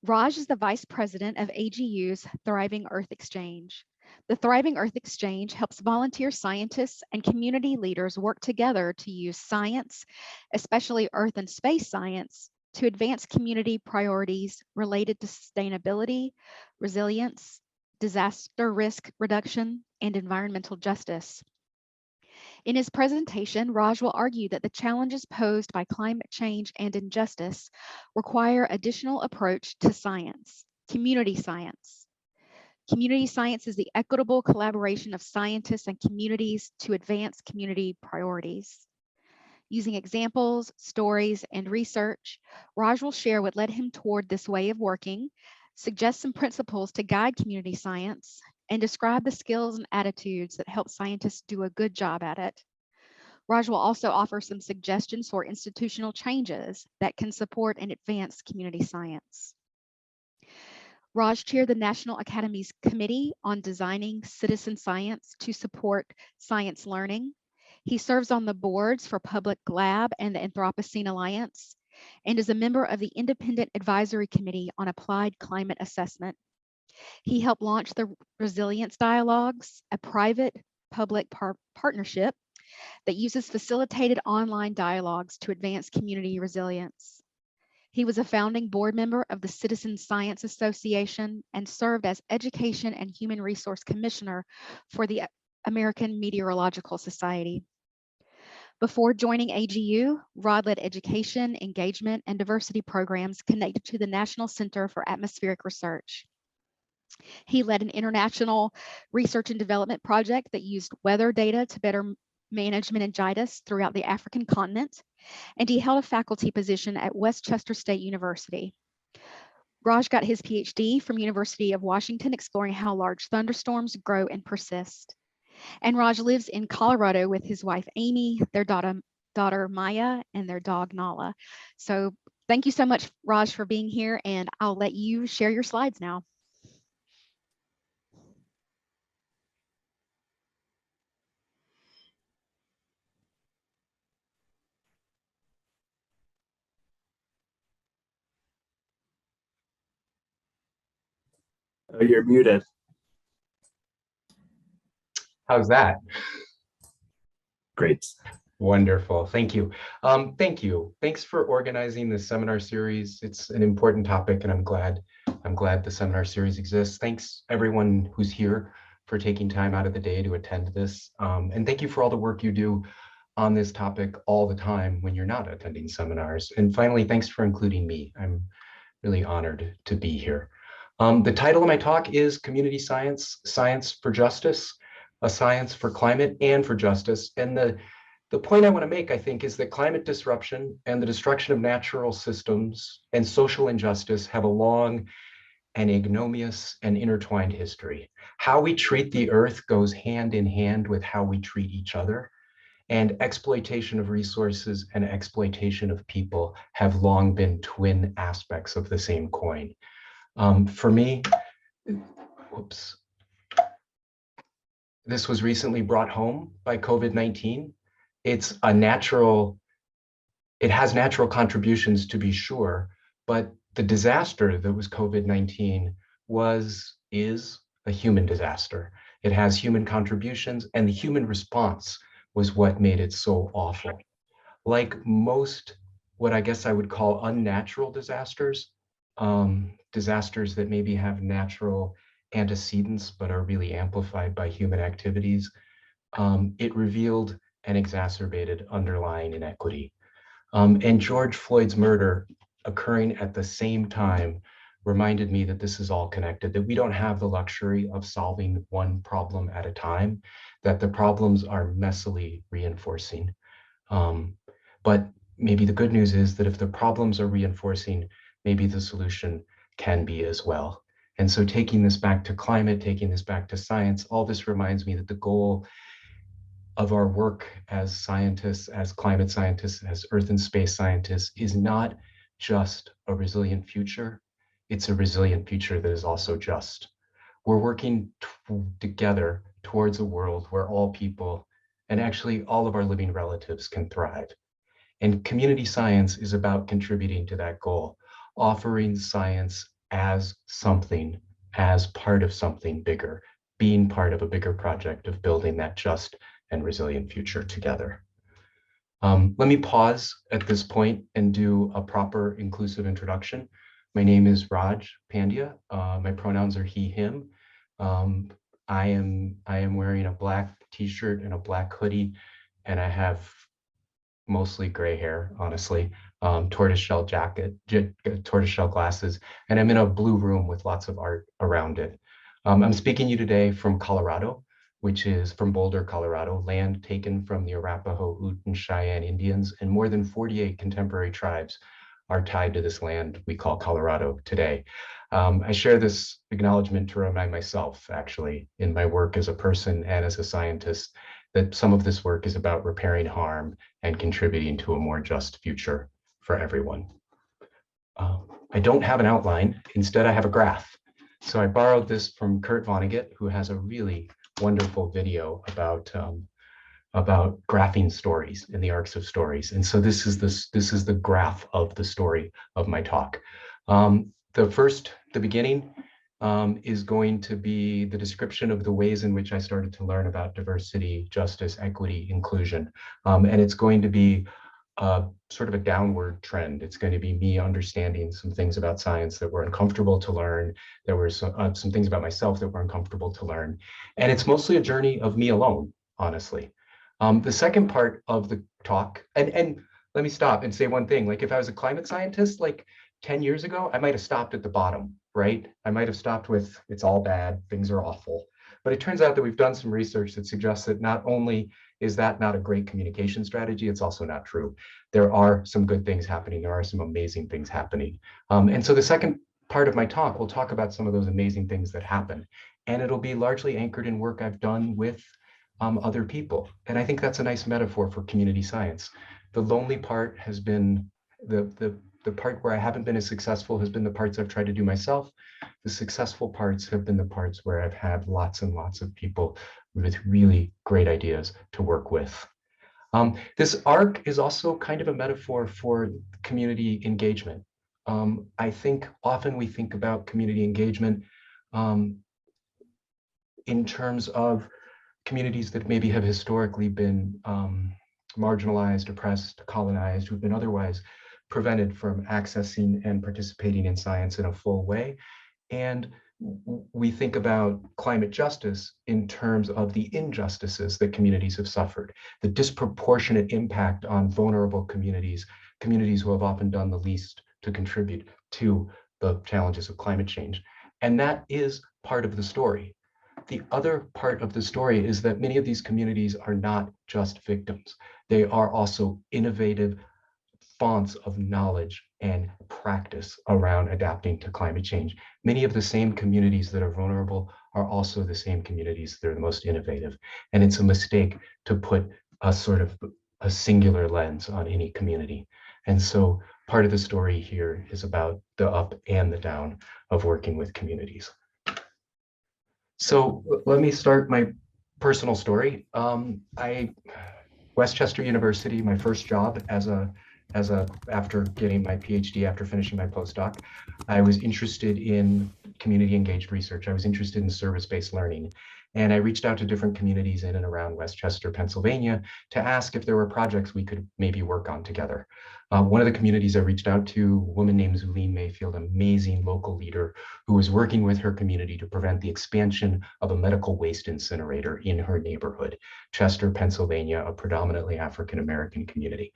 Raj is the Vice President of AGU's Thriving Earth Exchange. The Thriving Earth Exchange helps volunteer scientists and community leaders work together to use science, especially earth and space science, to advance community priorities related to sustainability, resilience, disaster risk reduction, and environmental justice. In his presentation, Raj will argue that the challenges posed by climate change and injustice require additional approach to science, community science. Community science is the equitable collaboration of scientists and communities to advance community priorities. Using examples, stories, and research, Raj will share what led him toward this way of working, suggest some principles to guide community science, and describe the skills and attitudes that help scientists do a good job at it. Raj will also offer some suggestions for institutional changes that can support and advance community science. Raj chaired the National Academy's Committee on Designing Citizen Science to support science learning. He serves on the boards for Public Lab and the Anthropocene Alliance, and is a member of the Independent Advisory Committee on Applied Climate Assessment. He helped launch the Resilience Dialogues, a private-public partnership that uses facilitated online dialogues to advance community resilience. He was a founding board member of the Citizen Science Association and served as Education and Human Resource Commissioner for the American Meteorological Society. Before joining AGU, Rod led education, engagement, and diversity programs connected to the National Center for Atmospheric Research. He led an international research and development project that used weather data to better manage meningitis throughout the African continent, and he held a faculty position at Westchester State University. Raj got his PhD from University of Washington, exploring how large thunderstorms grow and persist. And Raj lives in Colorado with his wife, Amy, their daughter Maya, and their dog, Nala. So thank you so much, Raj, for being here, and I'll let you share your slides now. Oh, you're muted. How's that? Great. Wonderful. Thank you. Thank you. Thanks for organizing this seminar series. It's an important topic, and I'm glad the seminar series exists. Thanks everyone who's here for taking time out of the day to attend this. And thank you for all the work you do on this topic all the time when you're not attending seminars. And finally, thanks for including me. I'm really honored to be here. The title of my talk is Community Science, Science for Justice, a Science for Climate and for Justice. And the point I want to make, I think, is that climate disruption and the destruction of natural systems and social injustice have a long and ignominious and intertwined history. How we treat the earth goes hand in hand with how we treat each other. And exploitation of resources and exploitation of people have long been twin aspects of the same coin. For me, whoops, this was recently brought home by COVID-19. It has natural contributions to be sure, but the disaster that was COVID-19 is a human disaster. It has human contributions, and the human response was what made it so awful. Like most, what I guess I would call unnatural disasters, disasters that maybe have natural antecedents but are really amplified by human activities, it revealed and exacerbated underlying inequity. And George Floyd's murder occurring at the same time reminded me that this is all connected, that we don't have the luxury of solving one problem at a time, that the problems are messily reinforcing. But maybe the good news is that if the problems are reinforcing, maybe the solution can be as well. And so taking this back to climate, taking this back to science, all this reminds me that the goal of our work as scientists, as climate scientists, as earth and space scientists is not just a resilient future, it's a resilient future that is also just. We're working together towards a world where all people, and actually all of our living relatives, can thrive. And community science is about contributing to that goal, offering science as something, as part of something bigger, being part of a bigger project of building that just and resilient future together. Let me pause at this point and do a proper inclusive introduction. My name is Raj Pandya. My pronouns are he, him. I am wearing a black t-shirt and a black hoodie, and I have mostly gray hair, honestly, tortoiseshell jacket, tortoiseshell glasses, and I'm in a blue room with lots of art around it. I'm speaking to you today from Colorado, which is from Boulder, Colorado, land taken from the Arapaho, Ute, and Cheyenne Indians, and more than 48 contemporary tribes are tied to this land we call Colorado today. I share this acknowledgement to remind myself, actually, in my work as a person and as a scientist, that some of this work is about repairing harm and contributing to a more just future for everyone. I don't have an outline. Instead, I have a graph. So I borrowed this from Kurt Vonnegut, who has a really wonderful video about graphing stories in the arcs of stories. And so this is the graph of the story of my talk. The beginning is going to be the description of the ways in which I started to learn about diversity, justice, equity, inclusion. And it's going to be sort of a downward trend. It's going to be me understanding some things about science that were uncomfortable to learn. There were some things about myself that were uncomfortable to learn. And it's mostly a journey of me alone, honestly. The second part of the talk, and let me stop and say one thing, like if I was a climate scientist, like 10 years ago, I might have stopped at the bottom, right? I might have stopped with, it's all bad, things are awful. But it turns out that we've done some research that suggests that not only is that not a great communication strategy, it's also not true. There are some good things happening. There are some amazing things happening. And so the second part of my talk, we'll talk about some of those amazing things that happen. And it'll be largely anchored in work I've done with other people. And I think that's a nice metaphor for community science. The lonely part has been the part where I haven't been as successful has been the parts I've tried to do myself. The successful parts have been the parts where I've had lots and lots of people with really great ideas to work with. This arc is also kind of a metaphor for community engagement. I think often we think about community engagement in terms of communities that maybe have historically been marginalized, oppressed, colonized, who've been otherwise prevented from accessing and participating in science in a full way. And we think about climate justice in terms of the injustices that communities have suffered, the disproportionate impact on vulnerable communities, communities who have often done the least to contribute to the challenges of climate change. And that is part of the story. The other part of the story is that many of these communities are not just victims. They are also innovative fonts of knowledge and practice around adapting to climate change. Many of the same communities that are vulnerable are also the same communities that are the most innovative. And it's a mistake to put a sort of a singular lens on any community. And so part of the story here is about the up and the down of working with communities. So let me start my personal story. Westchester University, my first job after getting my PhD, after finishing my postdoc, I was interested in community engaged research. I was interested in service-based learning. And I reached out to different communities in and around Westchester, Pennsylvania, to ask if there were projects we could maybe work on together. One of the communities I reached out to, a woman named Zuline Mayfield, amazing local leader who was working with her community to prevent the expansion of a medical waste incinerator in her neighborhood, Chester, Pennsylvania, a predominantly African-American community.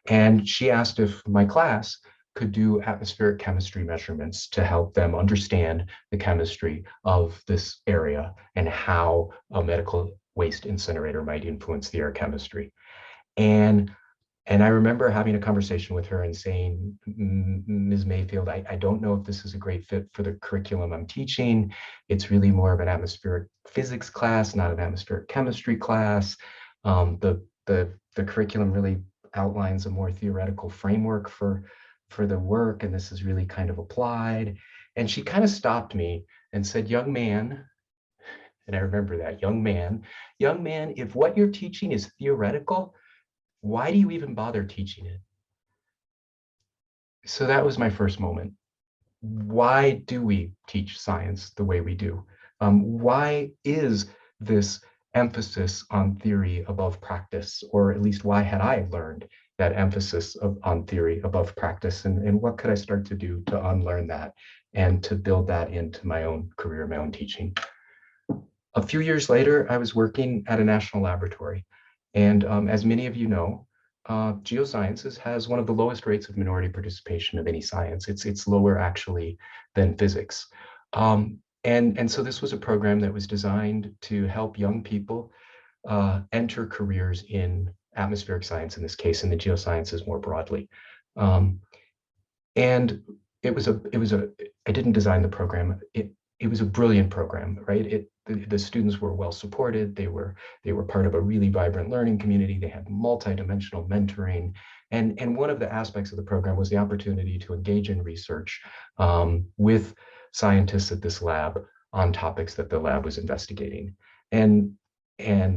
And she asked if my class could do atmospheric chemistry measurements to help them understand the chemistry of this area and how a medical waste incinerator might influence the air chemistry. And I remember having a conversation with her and saying, Ms. Mayfield, I don't know if this is a great fit for the curriculum I'm teaching. It's really more of an atmospheric physics class, not an atmospheric chemistry class. The curriculum really outlines a more theoretical framework for the work, and this is really kind of applied. And she kind of stopped me and said, young man, and I remember that, young man, if what you're teaching is theoretical, why do you even bother teaching it? So that was my first moment. why do we teach science the way we do? Why is this emphasis on theory above practice, or at least why had I learned that emphasis on theory above practice, and what could I start to do to unlearn that and to build that into my own career, my own teaching? A few years later, I was working at a national laboratory. And as many of you know, geosciences has one of the lowest rates of minority participation of any science. It's lower actually than physics. And so this was a program that was designed to help young people enter careers in atmospheric science, in this case, in the geosciences more broadly. And I didn't design the program. It was a brilliant program, right? The students were well supported. They were part of a really vibrant learning community. They had multidimensional mentoring. And one of the aspects of the program was the opportunity to engage in research with scientists at this lab on topics that the lab was investigating. And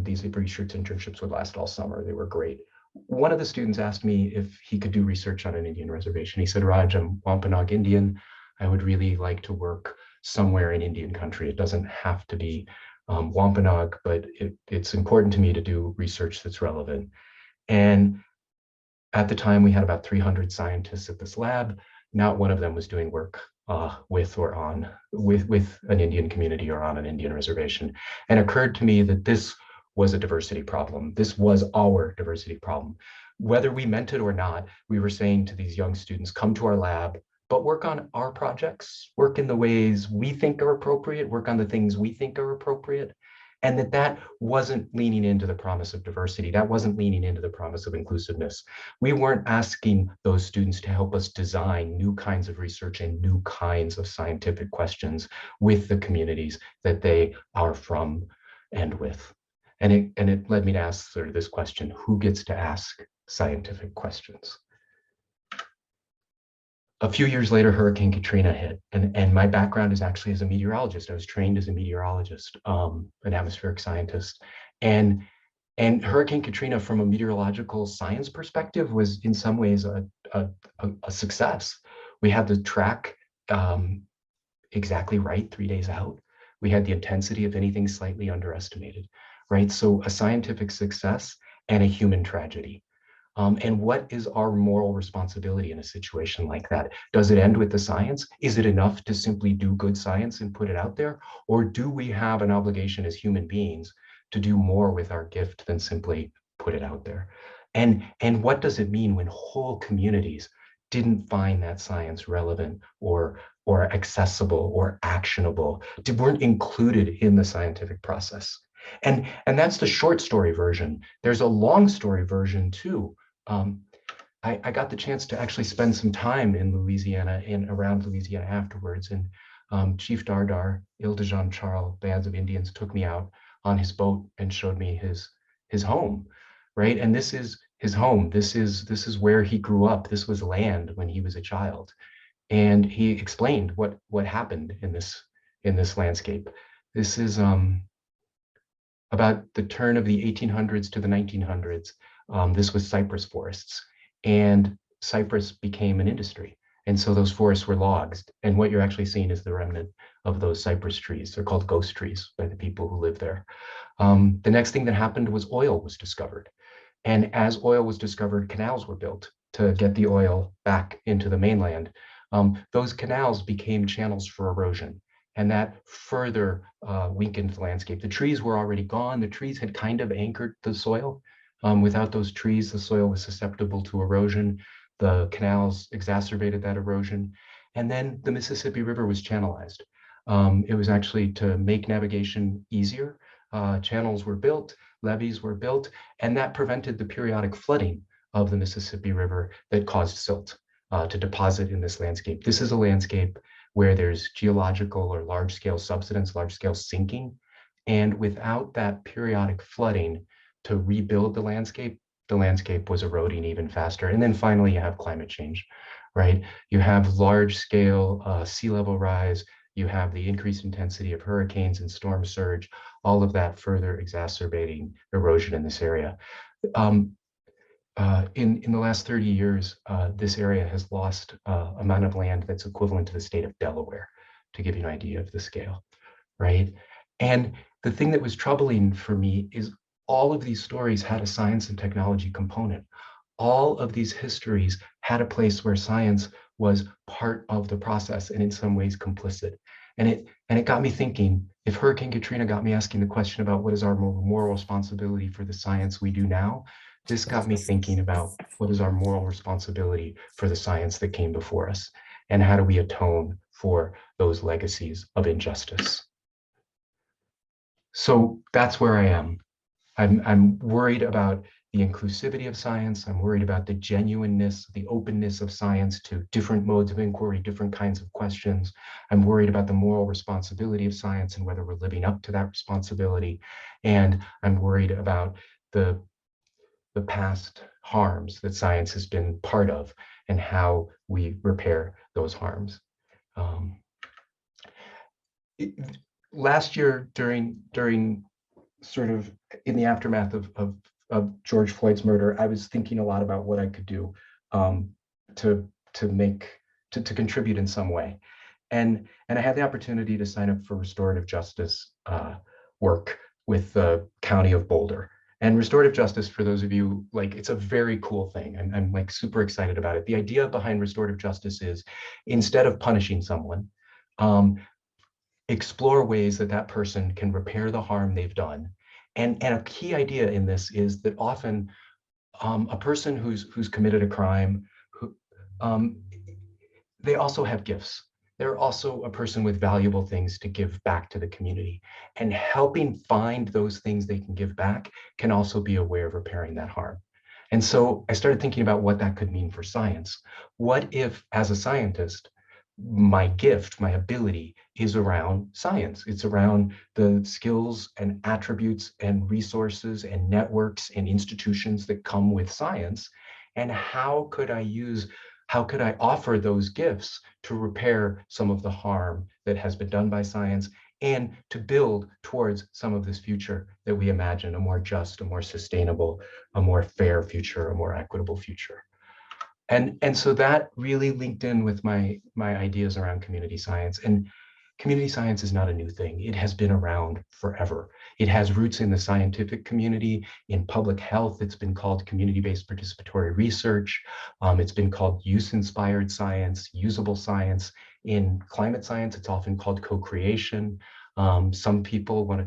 these research internships would last all summer. They were great. One of the students asked me if he could do research on an Indian reservation. He said, Raj, I'm Wampanoag Indian. I would really like to work somewhere in Indian country. It doesn't have to be Wampanoag, but it's important to me to do research that's relevant. And at the time, we had about 300 scientists at this lab. Not one of them was doing work with an Indian community or on an Indian reservation. And it occurred to me that this was a diversity problem. This was our diversity problem. Whether we meant it or not, we were saying to these young students, come to our lab, but work on our projects, work in the ways we think are appropriate, work on the things we think are appropriate. And that wasn't leaning into the promise of diversity. That wasn't leaning into the promise of inclusiveness. We weren't asking those students to help us design new kinds of research and new kinds of scientific questions with the communities that they are from and with. And it led me to ask sort of this question: who gets to ask scientific questions? A few years later, Hurricane Katrina hit, and my background is actually as a meteorologist. I was trained as a meteorologist, an atmospheric scientist, and Hurricane Katrina, from a meteorological science perspective, was in some ways a success. We had the track exactly right 3 days out. We had the intensity, if anything, slightly underestimated, right? So a scientific success and a human tragedy. And what is our moral responsibility in a situation like that? Does it end with the science? Is it enough to simply do good science and put it out there? Or do we have an obligation as human beings to do more with our gift than simply put it out there? And what does it mean when whole communities didn't find that science relevant or accessible or actionable, weren't included in the scientific process? And that's the short story version. There's a long story version too. I got the chance to actually spend some time in Louisiana and around Louisiana afterwards. And Chief Dardar, Ile-de-Jean Charles, bands of Indians, took me out on his boat and showed me his home, right? And this is his home. This is where he grew up. This was land when he was a child. And he explained what happened in this landscape. This is about the turn of the 1800s to the 1900s. This was cypress forests, and cypress became an industry. And so those forests were logged. And what you're actually seeing is the remnant of those cypress trees. They're called ghost trees by the people who live there. The next thing that happened was oil was discovered. And as oil was discovered, canals were built to get the oil back into the mainland. Those canals became channels for erosion. And that further weakened the landscape. The trees were already gone. The trees had kind of anchored the soil. Without those trees, the soil was susceptible to erosion. The canals exacerbated that erosion. And then the Mississippi River was channelized. It was actually to make navigation easier. Channels were built, levees were built, and that prevented the periodic flooding of the Mississippi River that caused silt to deposit in this landscape. This is a landscape where there's geological or large-scale subsidence, large-scale sinking. And without that periodic flooding to rebuild the landscape was eroding even faster. And then finally, you have climate change, right? You have large-scale sea level rise. You have the increased intensity of hurricanes and storm surge, all of that further exacerbating erosion in this area. in the last 30 years, this area has lost amount of land that's equivalent to the state of Delaware, to give you an idea of the scale, right? And the thing that was troubling for me is all of these stories had a science and technology component. All of these histories had a place where science was part of the process and in some ways complicit. And it got me thinking, if Hurricane Katrina got me asking the question about what is our moral responsibility for the science we do now, this got me thinking about what is our moral responsibility for the science that came before us, and how do we atone for those legacies of injustice. So that's where I am. I'm worried about the inclusivity of science. I'm worried about the genuineness, the openness of science to different modes of inquiry, different kinds of questions. I'm worried about the moral responsibility of science and whether we're living up to that responsibility. And I'm worried about the past harms that science has been part of and how we repair those harms. Last year, during sort of in the aftermath of George Floyd's murder, I was thinking a lot about what I could do to contribute in some way. And I had the opportunity to sign up for restorative justice work with the County of Boulder. And restorative justice, for those of you, like, it's a very cool thing. I'm like super excited about it. The idea behind restorative justice is, instead of punishing someone, explore ways that that person can repair the harm they've done. And a key idea in this is that often a person who's committed a crime, they also have gifts. They're also a person with valuable things to give back to the community. And helping find those things they can give back can also be a way of repairing that harm. And so I started thinking about what that could mean for science. What if, as a scientist, my gift, my ability is around science? It's around the skills and attributes and resources and networks and institutions that come with science. And how could I offer those gifts to repair some of the harm that has been done by science, and to build towards some of this future that we imagine, a more just, a more sustainable, a more fair future, a more equitable future. And so that really linked in with my ideas around community science. And community science is not a new thing. It has been around forever. It has roots in the scientific community. In public health, it's been called community-based participatory research. It's been called use-inspired science, usable science. In climate science, it's often called co-creation. Some people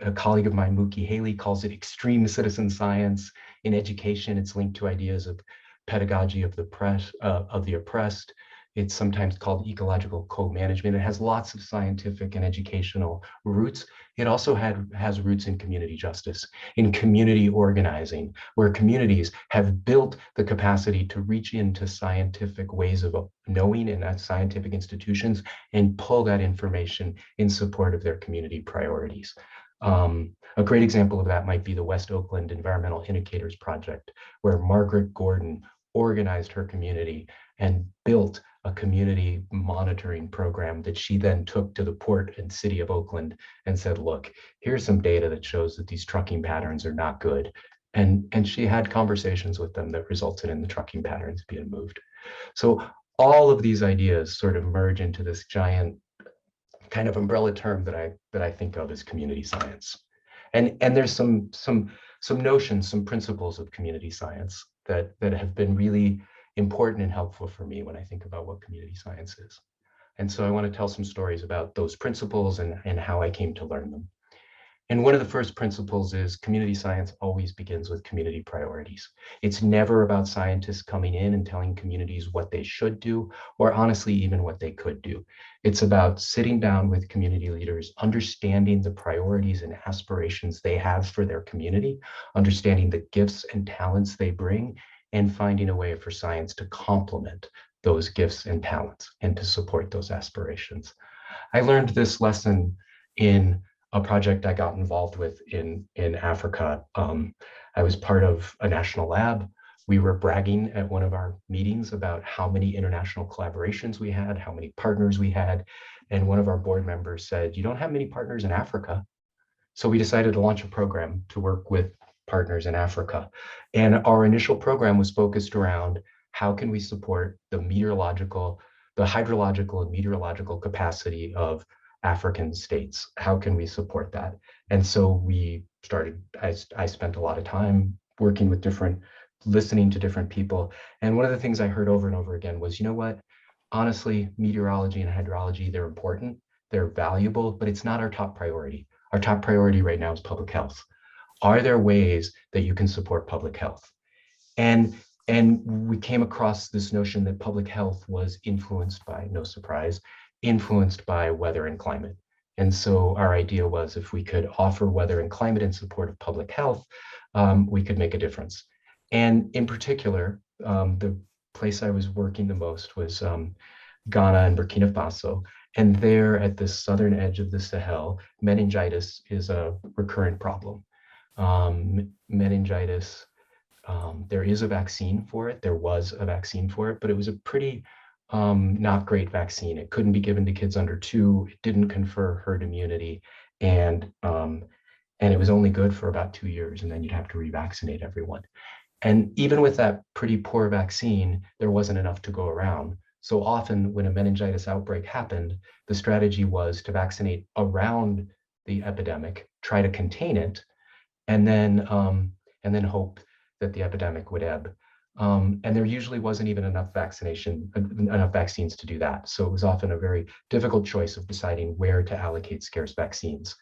a colleague of mine, Mookie Haley, calls it extreme citizen science. In education, it's linked to ideas of pedagogy of the oppressed. It's sometimes called ecological co-management. It has lots of scientific and educational roots. It also has roots in community justice, in community organizing, where communities have built the capacity to reach into scientific ways of knowing and scientific institutions and pull that information in support of their community priorities. A great example of that might be the West Oakland Environmental Indicators Project, where Margaret Gordon organized her community and built a community monitoring program that she then took to the port and city of Oakland and said, look, here's some data that shows that these trucking patterns are not good. And she had conversations with them that resulted in the trucking patterns being moved. So all of these ideas sort of merge into this giant kind of umbrella term that I think of as community science. And there's some notions, some principles of community science that have been really important and helpful for me when I think about what community science is. And so I want to tell some stories about those principles and how I came to learn them. And one of the first principles is community science always begins with community priorities. It's never about scientists coming in and telling communities what they should do, or honestly, even what they could do. It's about sitting down with community leaders, understanding the priorities and aspirations they have for their community, understanding the gifts and talents they bring, and finding a way for science to complement those gifts and talents and to support those aspirations. I learned this lesson in a project I got involved with in Africa. I was part of a national lab. We were bragging at one of our meetings about how many international collaborations we had, how many partners we had. And one of our board members said, you don't have many partners in Africa. So we decided to launch a program to work with partners in Africa. And our initial program was focused around how can we support the hydrological and meteorological capacity of African states? How can we support that? And so we started, I spent a lot of time working with listening to different people. And one of the things I heard over and over again was, you know what? Honestly, meteorology and hydrology, they're important, they're valuable, but it's not our top priority. Our top priority right now is public health. Are there ways that you can support public health? And we came across this notion that public health was influenced by, no surprise, influenced by weather and climate. And so our idea was if we could offer weather and climate in support of public health, we could make a difference. And in particular, the place I was working the most was Ghana and Burkina Faso. And there at the southern edge of the Sahel, meningitis is a recurrent problem. Meningitis, there is a vaccine for it. There was a vaccine for it, but it was a pretty not great vaccine. It couldn't be given to kids under 2. It didn't confer herd immunity, and it was only good for about 2 years, and then you'd have to revaccinate everyone. And even with that pretty poor vaccine, there wasn't enough to go around. So often when a meningitis outbreak happened, the strategy was to vaccinate around the epidemic, try to contain it, and then hope that the epidemic would ebb. And there usually wasn't even enough vaccines to do that. So it was often a very difficult choice of deciding where to allocate scarce vaccines.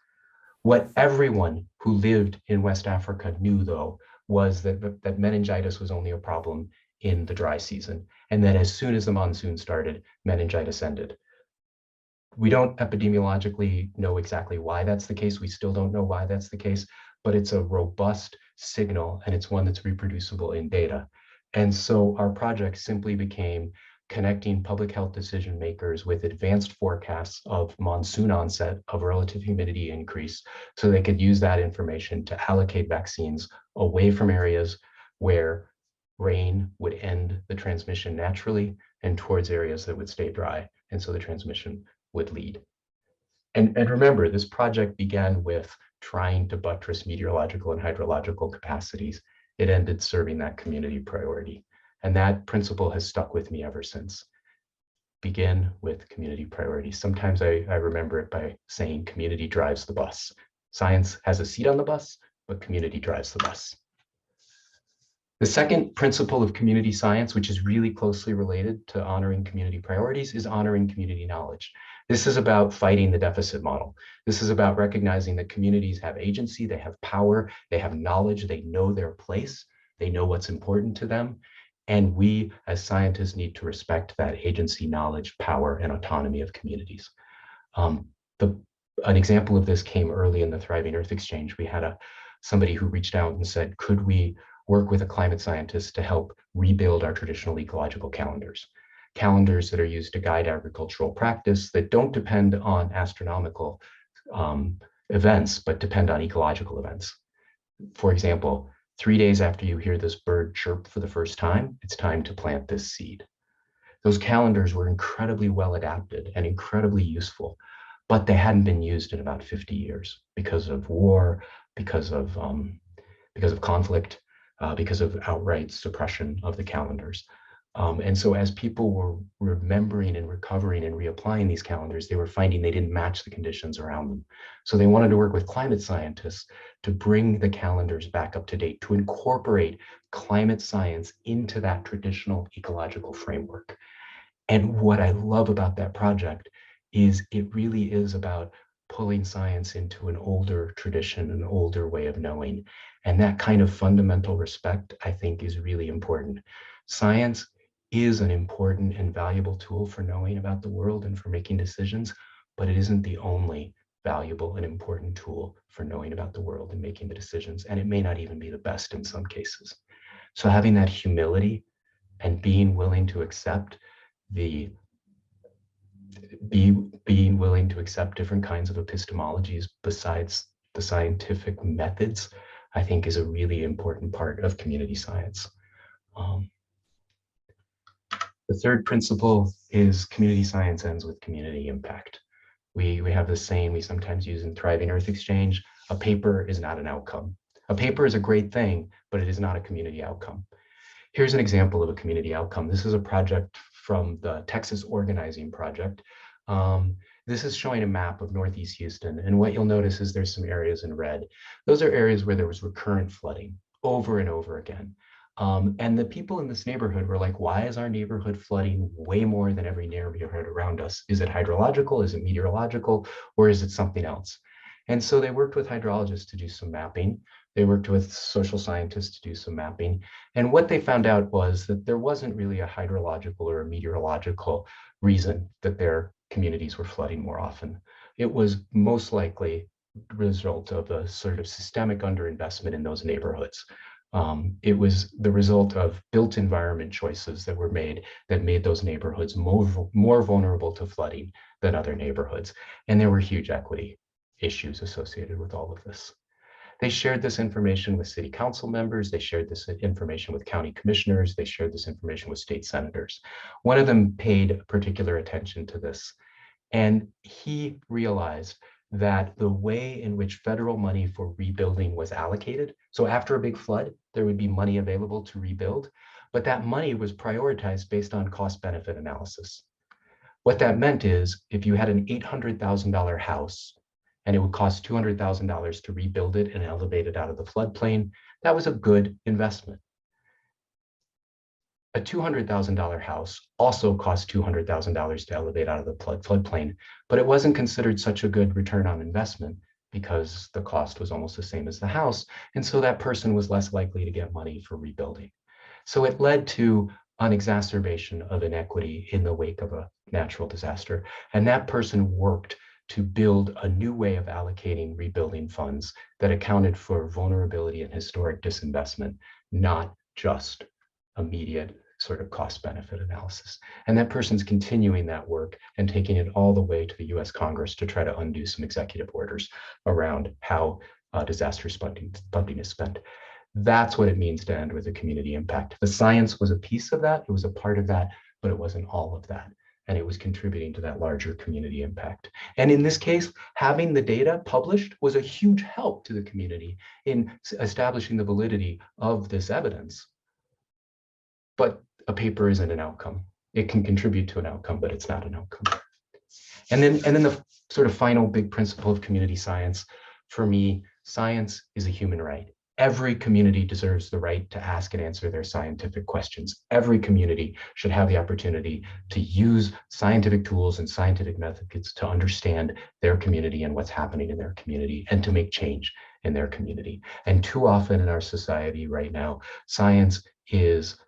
What everyone who lived in West Africa knew, though, was that meningitis was only a problem in the dry season, and that as soon as the monsoon started, meningitis ended. We don't epidemiologically know exactly why that's the case. We still don't know why that's the case, but it's a robust signal, and it's one that's reproducible in data. And so our project simply became connecting public health decision makers with advanced forecasts of monsoon onset, of relative humidity increase, so they could use that information to allocate vaccines away from areas where rain would end the transmission naturally and towards areas that would stay dry. And so the transmission would lead. And remember, this project began with trying to buttress meteorological and hydrological capacities. It ended serving that community priority. And that principle has stuck with me ever since. Begin with community priorities. Sometimes I remember it by saying community drives the bus. Science has a seat on the bus, but community drives the bus. The second principle of community science, which is really closely related to honoring community priorities, is honoring community knowledge. This is about fighting the deficit model. This is about recognizing that communities have agency, they have power, they have knowledge, they know their place, they know what's important to them. And we as scientists need to respect that agency, knowledge, power, and autonomy of communities. An example of this came early in the Thriving Earth Exchange. We had somebody who reached out and said, could we work with a climate scientist to help rebuild our traditional ecological calendars that are used to guide agricultural practice, that don't depend on astronomical events, but depend on ecological events. For example, 3 days after you hear this bird chirp for the first time, it's time to plant this seed. Those calendars were incredibly well adapted and incredibly useful, but they hadn't been used in about 50 years because of war, because of conflict, because of outright suppression of the calendars. And so as people were remembering and recovering and reapplying these calendars, they were finding they didn't match the conditions around them. So they wanted to work with climate scientists to bring the calendars back up to date, to incorporate climate science into that traditional ecological framework. And what I love about that project is it really is about pulling science into an older tradition, an older way of knowing. And that kind of fundamental respect, I think, is really important. Science is an important and valuable tool for knowing about the world and for making decisions, but it isn't the only valuable and important tool for knowing about the world and making the decisions. And it may not even be the best in some cases. So having that humility and being willing to accept being willing to accept different kinds of epistemologies besides the scientific methods, I think is a really important part of community science. The third principle is community science ends with community impact. We have this saying we sometimes use in Thriving Earth Exchange: a paper is not an outcome. A paper is a great thing, but it is not a community outcome. Here's an example of a community outcome. This is a project from the Texas Organizing Project. This is showing a map of Northeast Houston. And what you'll notice is there's some areas in red. Those are areas where there was recurrent flooding over and over again. And the people in this neighborhood were like, why is our neighborhood flooding way more than every neighborhood around us? Is it hydrological? Is it meteorological? Or is it something else? And so they worked with hydrologists to do some mapping. They worked with social scientists to do some mapping. And what they found out was that there wasn't really a hydrological or a meteorological reason that their communities were flooding more often. It was most likely the result of a sort of systemic underinvestment in those neighborhoods. It was the result of built environment choices that were made that made those neighborhoods more vulnerable to flooding than other neighborhoods. And there were huge equity issues associated with all of this. They shared this information with city council members. They shared this information with county commissioners. They shared this information with state senators. One of them paid particular attention to this, and he realized that the way in which federal money for rebuilding was allocated, so after a big flood, there would be money available to rebuild, but that money was prioritized based on cost-benefit analysis. What that meant is if you had an $800,000 house and it would cost $200,000 to rebuild it and elevate it out of the floodplain, that was a good investment. A $200,000 house also cost $200,000 to elevate out of the floodplain, but it wasn't considered such a good return on investment because the cost was almost the same as the house. And so that person was less likely to get money for rebuilding. So it led to an exacerbation of inequity in the wake of a natural disaster. And that person worked to build a new way of allocating rebuilding funds that accounted for vulnerability and historic disinvestment, not just immediate sort of cost-benefit analysis. And that person's continuing that work and taking it all the way to the US Congress to try to undo some executive orders around how disaster funding is spent. That's what it means to end with a community impact. The science was a piece of that, it was a part of that, but it wasn't all of that. And it was contributing to that larger community impact. And in this case, having the data published was a huge help to the community in establishing the validity of this evidence. But a paper isn't an outcome. It can contribute to an outcome, but it's not an outcome. And then the sort of final big principle of community science, for me, science is a human right. Every community deserves the right to ask and answer their scientific questions. Every community should have the opportunity to use scientific tools and scientific methods to understand their community and what's happening in their community and to make change in their community. And too often in our society right now, science is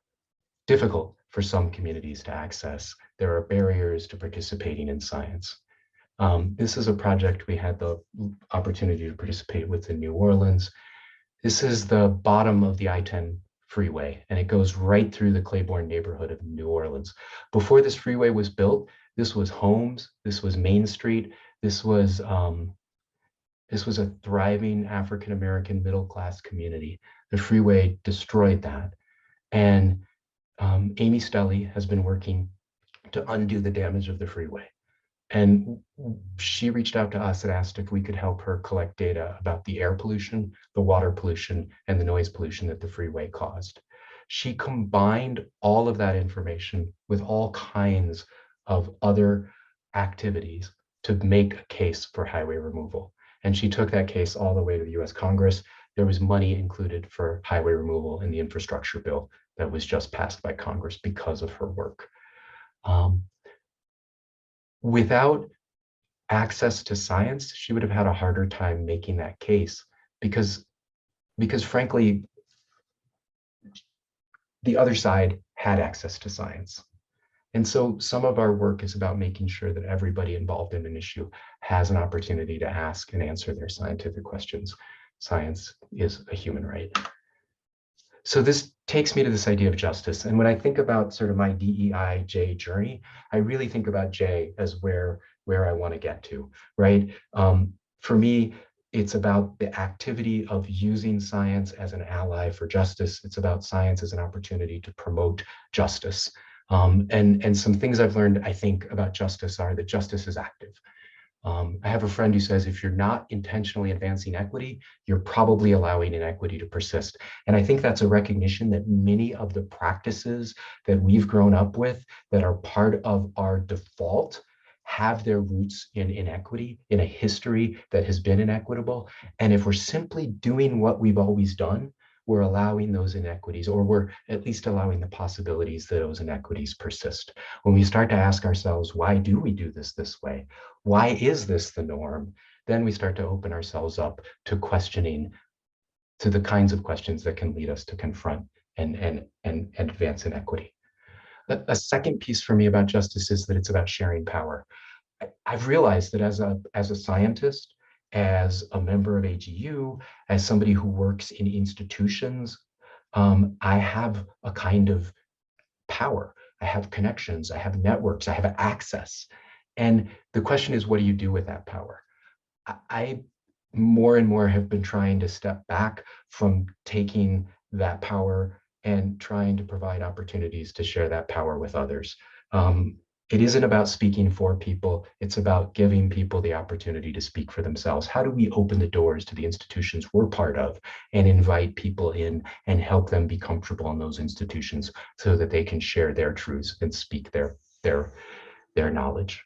difficult for some communities to access. There are barriers to participating in science. This is a project we had the opportunity to participate with in New Orleans. This is the bottom of the I-10 freeway, and it goes right through the Claiborne neighborhood of New Orleans. Before this freeway was built, this was homes, this was Main Street, this was a thriving African-American middle-class community. The freeway destroyed that. And Amy Stelly has been working to undo the damage of the freeway. And she reached out to us and asked if we could help her collect data about the air pollution, the water pollution, and the noise pollution that the freeway caused. She combined all of that information with all kinds of other activities to make a case for highway removal. And she took that case all the way to the US Congress. There was money included for highway removal in the infrastructure bill that was just passed by Congress because of her work. Without access to science, she would have had a harder time making that case because frankly, the other side had access to science. And so some of our work is about making sure that everybody involved in an issue has an opportunity to ask and answer their scientific questions. Science is a human right. So this takes me to this idea of justice. And when I think about sort of my DEI-J journey, I really think about J as where I want to get to, right? For me, it's about the activity of using science as an ally for justice. It's about science as an opportunity to promote justice. And some things I've learned, I think, about justice are that justice is active. I have a friend who says, if you're not intentionally advancing equity, you're probably allowing inequity to persist. And I think that's a recognition that many of the practices that we've grown up with that are part of our default have their roots in inequity, in a history that has been inequitable. And if we're simply doing what we've always done, we're allowing those inequities, or we're at least allowing the possibilities that those inequities persist. When we start to ask ourselves, why do we do this way? Why is this the norm? Then we start to open ourselves up to questioning, to the kinds of questions that can lead us to confront and advance inequity. A second piece for me about justice is that it's about sharing power. I've realized that as a scientist, as a member of AGU, as somebody who works in institutions, I have a kind of power. I have connections, I have networks, I have access. And the question is, what do you do with that power? I more and more have been trying to step back from taking that power and trying to provide opportunities to share that power with others. It isn't about speaking for people, it's about giving people the opportunity to speak for themselves. How do we open the doors to the institutions we're part of and invite people in and help them be comfortable in those institutions so that they can share their truths and speak their knowledge?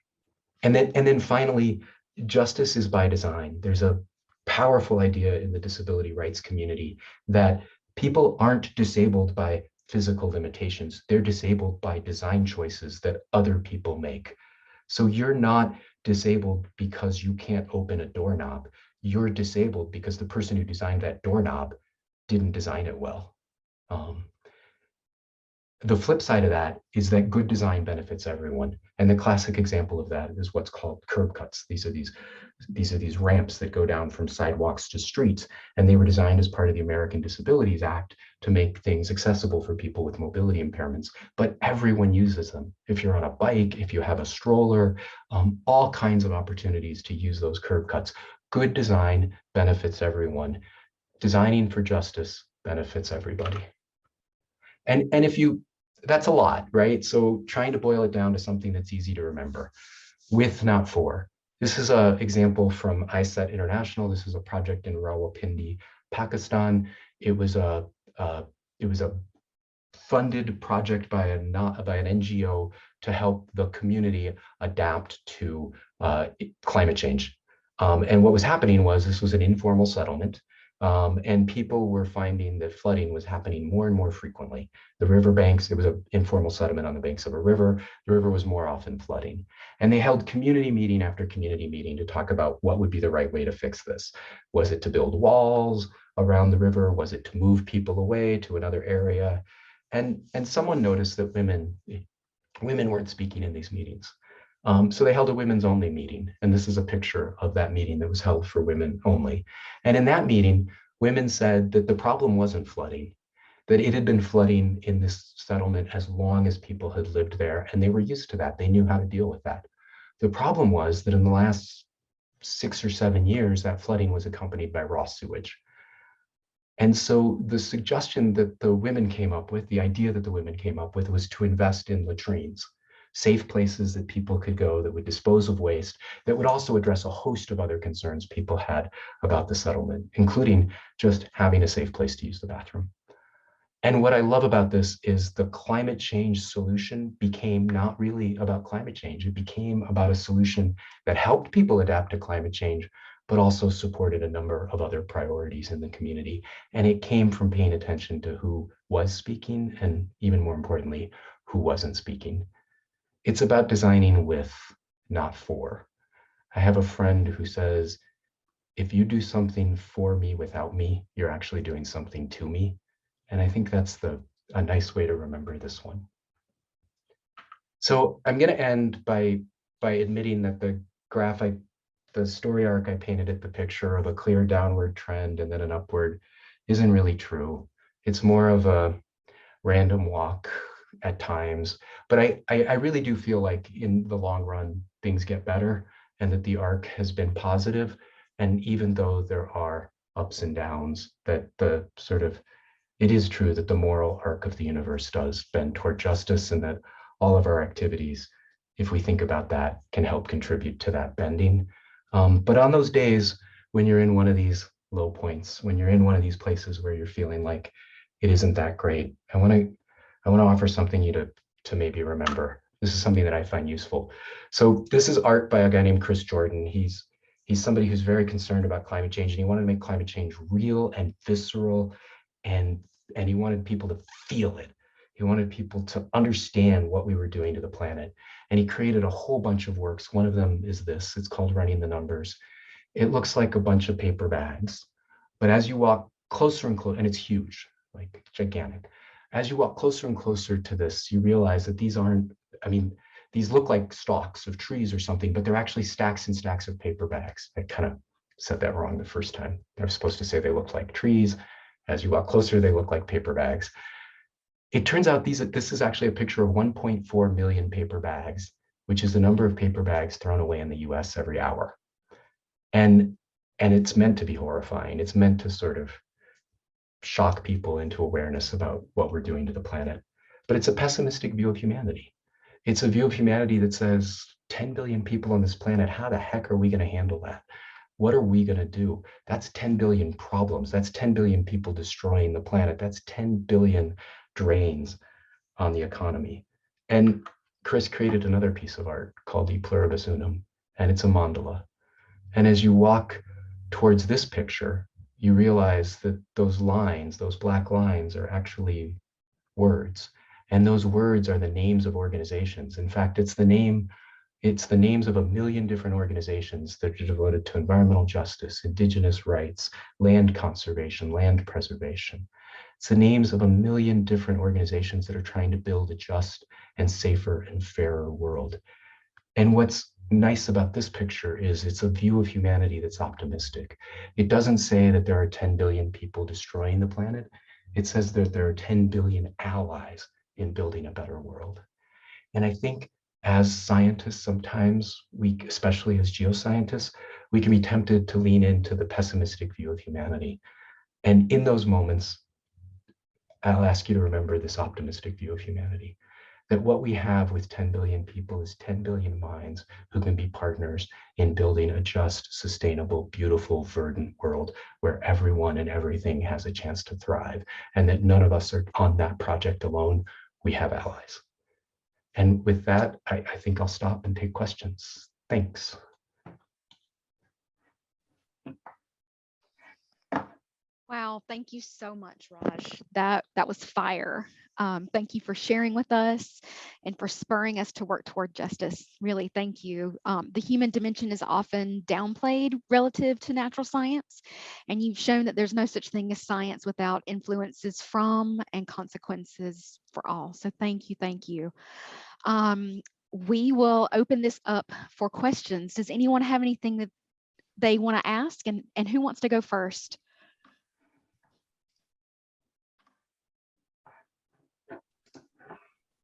And then finally, justice is by design. There's a powerful idea in the disability rights community that people aren't disabled by physical limitations. They're disabled by design choices that other people make. So you're not disabled because you can't open a doorknob. You're disabled because the person who designed that doorknob didn't design it well. The flip side of that is that good design benefits everyone. And the classic example of that is what's called curb cuts. These are these ramps that go down from sidewalks to streets. And they were designed as part of the American Disabilities Act to make things accessible for people with mobility impairments. But everyone uses them. If you're on a bike, if you have a stroller, all kinds of opportunities to use those curb cuts. Good design benefits everyone. Designing for justice benefits everybody. And if you, that's a lot, right? So trying to boil it down to something that's easy to remember, with, not for. This is an example from ISET International. This is a project in Rawalpindi, Pakistan. It was a funded project by an NGO to help the community adapt to climate change. And what was happening was, this was an informal settlement. And people were finding that flooding was happening more and more frequently. The riverbanks, it was an informal settlement on the banks of a river. The river was more often flooding. And they held community meeting after community meeting to talk about what would be the right way to fix this. Was it to build walls around the river? Was it to move people away to another area? And someone noticed that women weren't speaking in these meetings. So they held a women's only meeting. And this is a picture of that meeting that was held for women only. And in that meeting, women said that the problem wasn't flooding, that it had been flooding in this settlement as long as people had lived there, and they were used to that. They knew how to deal with that. The problem was that in the last 6 or 7 years, that flooding was accompanied by raw sewage. And so the suggestion that the women came up with, the idea that the women came up with, was to invest in latrines, safe places that people could go that would dispose of waste, that would also address a host of other concerns people had about the settlement, including just having a safe place to use the bathroom. And what I love about this is the climate change solution became not really about climate change. It became about a solution that helped people adapt to climate change, but also supported a number of other priorities in the community. And it came from paying attention to who was speaking, and even more importantly, who wasn't speaking. It's about designing with, not for. I have a friend who says, if you do something for me without me, you're actually doing something to me. And I think that's a nice way to remember this one. So I'm going to end by admitting that the story arc I painted at the picture of a clear downward trend and then an upward isn't really true. It's more of a random walk at times, but I really do feel like in the long run, things get better and that the arc has been positive. And even though there are ups and downs, that it is true that the moral arc of the universe does bend toward justice, and that all of our activities, if we think about that, can help contribute to that bending. But on those days when you're in one of these low points, when you're in one of these places where you're feeling like it isn't that great, I want to offer something you to maybe remember. This is something that I find useful. So this is art by a guy named Chris Jordan. He's somebody who's very concerned about climate change, and he wanted to make climate change real and visceral, and he wanted people to feel it. He wanted people to understand what we were doing to the planet. And he created a whole bunch of works. One of them is this. It's called Running the Numbers. It looks like a bunch of paper bags, but as you walk closer and closer, and it's huge, like gigantic. As you walk closer and closer to this, you realize that these aren't, I mean, these look like stalks of trees or something, but they're actually stacks and stacks of paper bags. I kind of said that wrong the first time. I was supposed to say they look like trees. As you walk closer, they look like paper bags. It turns out this is actually a picture of 1.4 million paper bags, which is the number of paper bags thrown away in the US every hour. And it's meant to be horrifying. It's meant to sort of shock people into awareness about what we're doing to the planet. But it's a pessimistic view of humanity. It's a view of humanity that says 10 billion people on this planet, how the heck are we going to handle that? What are we going to do? That's 10 billion problems. That's 10 billion people destroying the planet. That's 10 billion drains on the economy. And Chris created another piece of art called E Pluribus Unum, and it's a mandala. And as you walk towards this picture, you realize that those lines, those black lines, are actually words. And those words are the names of organizations. In fact, it's the names of 1 million different organizations that are devoted to environmental justice, indigenous rights, land conservation, land preservation. It's the names of 1 million different organizations that are trying to build a just and safer and fairer world. And what's nice about this picture is it's a view of humanity that's optimistic. It doesn't say that there are 10 billion people destroying the planet. It says that there are 10 billion allies in building a better world. And I think as scientists, sometimes we, especially as geoscientists, we can be tempted to lean into the pessimistic view of humanity. And in those moments, I'll ask you to remember this optimistic view of humanity, that what we have with 10 billion people is 10 billion minds who can be partners in building a just, sustainable, beautiful, verdant world where everyone and everything has a chance to thrive, and that none of us are on that project alone. We have allies. And with that, I think I'll stop and take questions. Thanks. Wow, thank you so much, Raj. That was fire. Thank you for sharing with us and for spurring us to work toward justice. Really, thank you. The human dimension is often downplayed relative to natural science, and you've shown that there's no such thing as science without influences from and consequences for all. So thank you, thank you. We will open this up for questions. Does anyone have anything that they want to ask, and who wants to go first?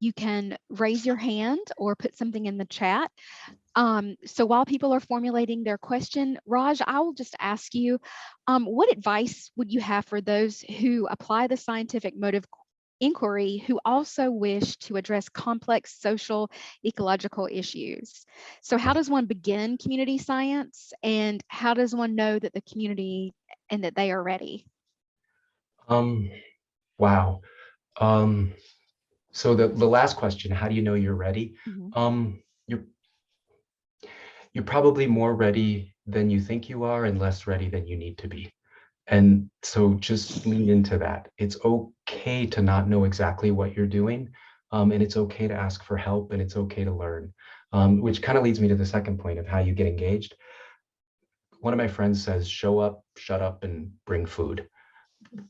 You can raise your hand or put something in the chat. So while people are formulating their question, Raj, I will just ask you, what advice would you have for those who apply the scientific mode of inquiry who also wish to address complex social ecological issues? So how does one begin community science, and how does one know that the community and that they are ready? Wow. So the last question, how do you know you're ready? Mm-hmm. You're probably more ready than you think you are and less ready than you need to be. And so just lean into that. It's okay to not know exactly what you're doing. And it's okay to ask for help, and it's okay to learn, which kind of leads me to the second point of how you get engaged. One of my friends says, show up, shut up, and bring food.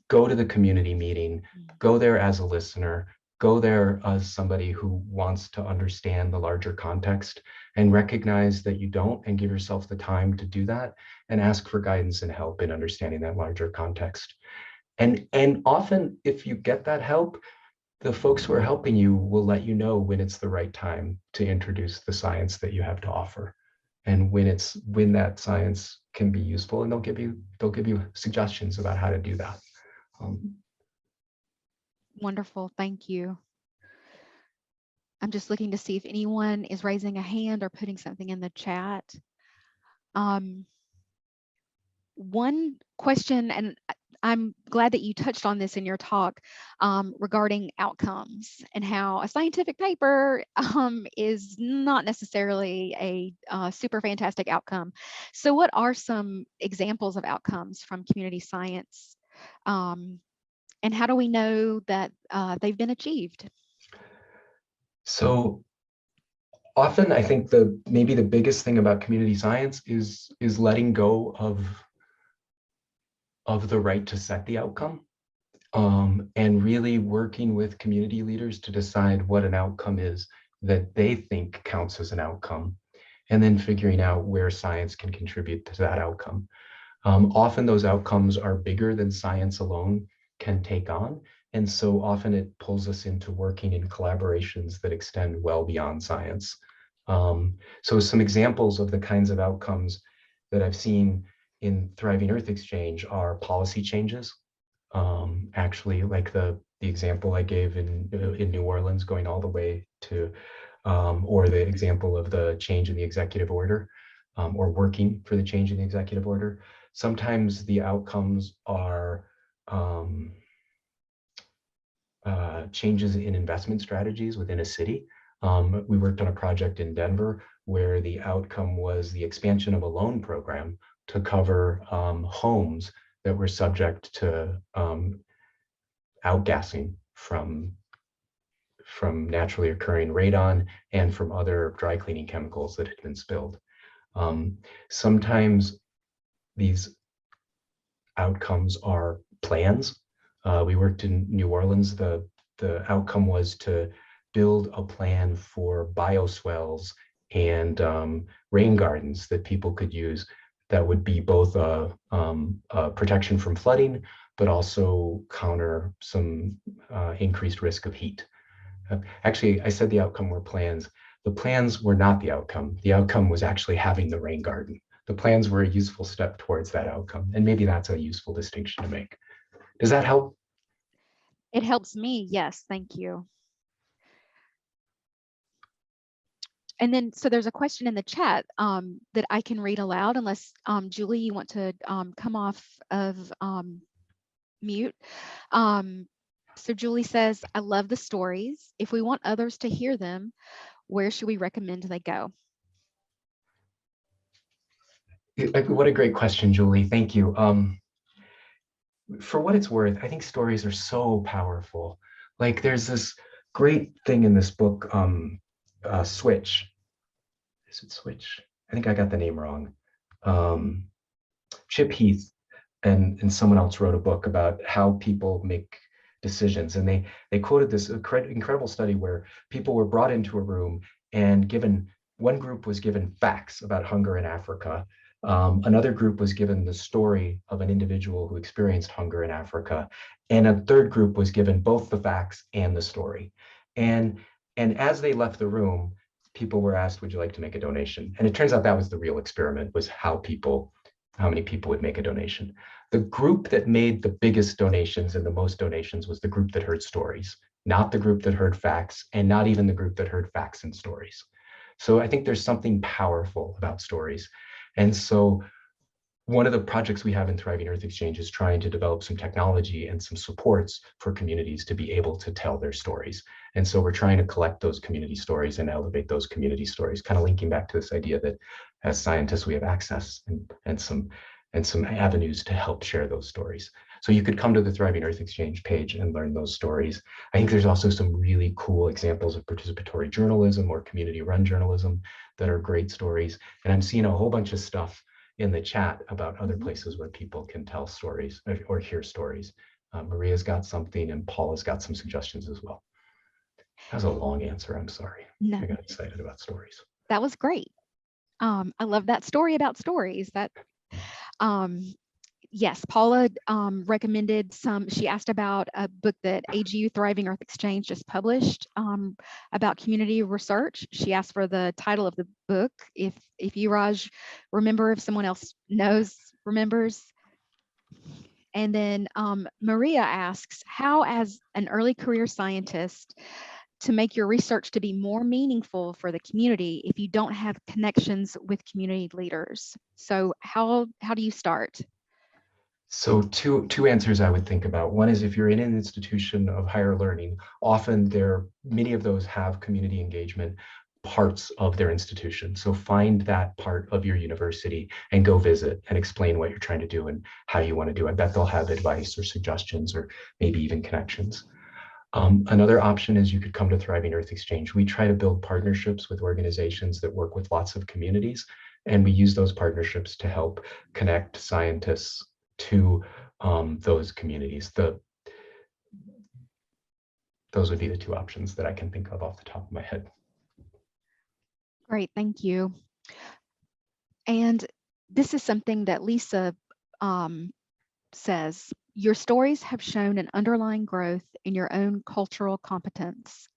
Go to the community meeting, go there as a listener, go there as somebody who wants to understand the larger context, and recognize that you don't, and give yourself the time to do that, and ask for guidance and help in understanding that larger context. And often if you get that help, the folks who are helping you will let you know when it's the right time to introduce the science that you have to offer, and when that science can be useful, and they'll give you suggestions about how to do that. Wonderful, thank you. I'm just looking to see if anyone is raising a hand or putting something in the chat. One question, and I'm glad that you touched on this in your talk regarding outcomes and how a scientific paper is not necessarily a super fantastic outcome. So what are some examples of outcomes from community science? And how do we know that they've been achieved? So often I think maybe the biggest thing about community science is letting go of the right to set the outcome, and really working with community leaders to decide what an outcome is that they think counts as an outcome, and then figuring out where science can contribute to that outcome. Often those outcomes are bigger than science alone can take on. And so often it pulls us into working in collaborations that extend well beyond science. So some examples of the kinds of outcomes that I've seen in Thriving Earth Exchange are policy changes. Actually, like the example I gave in New Orleans, going all the way to, or the example of the change in the executive order, or working for the change in the executive order. Sometimes the outcomes are changes in investment strategies within a city. We worked on a project in Denver where the outcome was the expansion of a loan program to cover homes that were subject to outgassing from naturally occurring radon and from other dry cleaning chemicals that had been spilled. Sometimes these outcomes are plans. We worked in New Orleans. The outcome was to build a plan for bioswales and rain gardens that people could use that would be both a protection from flooding, but also counter some increased risk of heat. Actually, I said the outcome were plans. The plans were not the outcome. The outcome was actually having the rain garden. The plans were a useful step towards that outcome. And maybe that's a useful distinction to make. Does that help? It helps me, yes, thank you. And then, so there's a question in the chat that I can read aloud, unless Julie, you want to come off of mute. So Julie says, I love the stories. If we want others to hear them, where should we recommend they go? What a great question, Julie. Thank you. For what it's worth, I think stories are so powerful. Like there's this great thing in this book, Switch. Is it Switch? I think I got the name wrong. Chip Heath and someone else wrote a book about how people make decisions. And they quoted this incredible study where people were brought into a room and one group was given facts about hunger in Africa. Another group was given the story of an individual who experienced hunger in Africa. And a third group was given both the facts and the story. And as they left the room, people were asked, would you like to make a donation? And it turns out that was the real experiment, was how many people would make a donation. The group that made the biggest donations and the most donations was the group that heard stories, not the group that heard facts, and not even the group that heard facts and stories. So I think there's something powerful about stories. And so one of the projects we have in Thriving Earth Exchange is trying to develop some technology and some supports for communities to be able to tell their stories. And so we're trying to collect those community stories and elevate those community stories, kind of linking back to this idea that as scientists, we have access and some avenues to help share those stories. So you could come to the Thriving Earth Exchange page and learn those stories. I think there's also some really cool examples of participatory journalism or community-run journalism that are great stories. And I'm seeing a whole bunch of stuff in the chat about other places where people can tell stories or hear stories. Maria's got something and Paula's got some suggestions as well. That was a long answer, I'm sorry. No, I got excited about stories. that was great. I love that story about stories. That yes, Paula recommended she asked about a book that AGU Thriving Earth Exchange just published about community research. She asked for the title of the book. If you, Raj, remember, if someone else remembers. And then Maria asks, how as an early career scientist to make your research to be more meaningful for the community if you don't have connections with community leaders? So how do you start? So two answers I would think about. One is if you're in an institution of higher learning, often many of those have community engagement parts of their institution. So find that part of your university and go visit and explain what you're trying to do and how you want to do it. I bet they'll have advice or suggestions or maybe even connections. Another option is you could come to Thriving Earth Exchange. We try to build partnerships with organizations that work with lots of communities, and we use those partnerships to help connect scientists to those communities. Those would be the two options that I can think of off the top of my head. Great, thank you. And this is something that Lisa says, your stories have shown an underlying growth in your own cultural competence.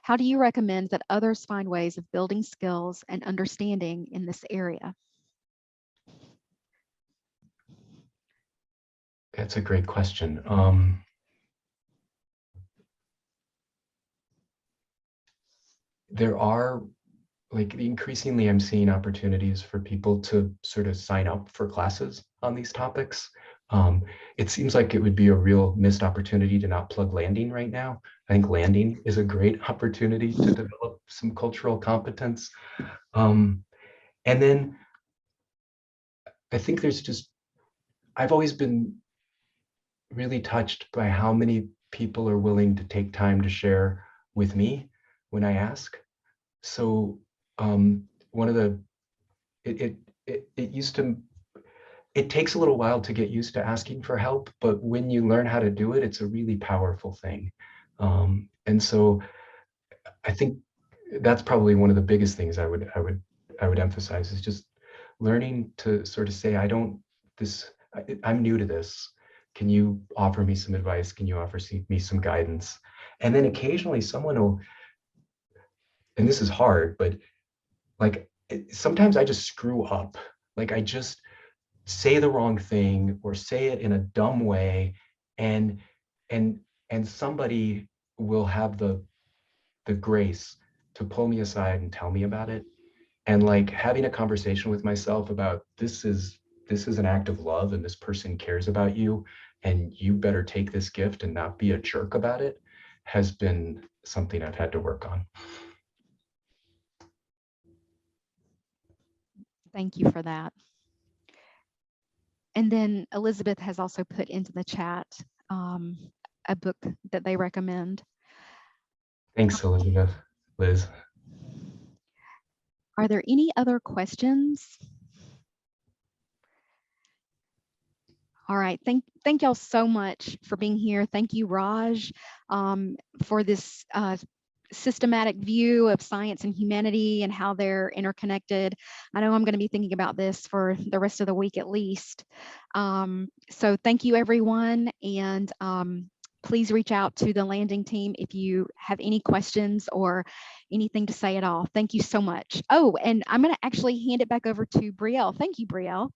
How do you recommend that others find ways of building skills and understanding in this area? That's a great question. There are, like, increasingly I'm seeing opportunities for people to sort of sign up for classes on these topics. It seems like it would be a real missed opportunity to not plug Landing right now. I think Landing is a great opportunity to develop some cultural competence. And then I think I've always been really touched by how many people are willing to take time to share with me when I ask. So it takes a little while to get used to asking for help, but when you learn how to do it, it's a really powerful thing. And so I think that's probably one of the biggest things I would emphasize, is just learning to sort of say, I'm new to this. Can you offer me some advice? Can you offer me some guidance? And then occasionally someone will, and this is hard, but like sometimes I just screw up. Like I just say the wrong thing or say it in a dumb way, and somebody will have the grace to pull me aside and tell me about it. And like having a conversation with myself about this is an act of love and this person cares about you and you better take this gift and not be a jerk about it has been something I've had to work on. Thank you for that. And then Elizabeth has also put into the chat a book that they recommend. Thanks, Elizabeth. Liz. Are there any other questions? All right, thank y'all so much for being here. Thank you, Raj, for this systematic view of science and humanity and how they're interconnected. I know I'm going to be thinking about this for the rest of the week at least. So thank you, everyone, and please reach out to the Landing team if you have any questions or anything to say at all. Thank you so much. Oh, and I'm going to actually hand it back over to Brielle. Thank you, Brielle.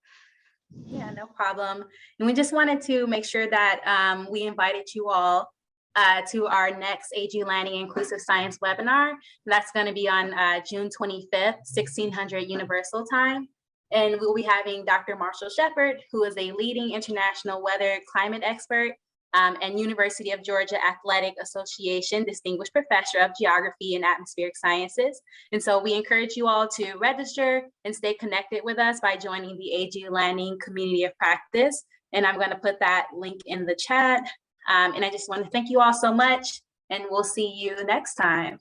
Yeah, no problem. And we just wanted to make sure that we invited you all to our next AGU Landing Inclusive Science webinar. That's going to be on June 25th, 1600 Universal Time. And we'll be having Dr. Marshall Shepard, who is a leading international weather climate expert and University of Georgia Athletic Association Distinguished Professor of Geography and Atmospheric Sciences. And so we encourage you all to register and stay connected with us by joining the AGU Landing Community of Practice. And I'm going to put that link in the chat. And I just want to thank you all so much, and we'll see you next time.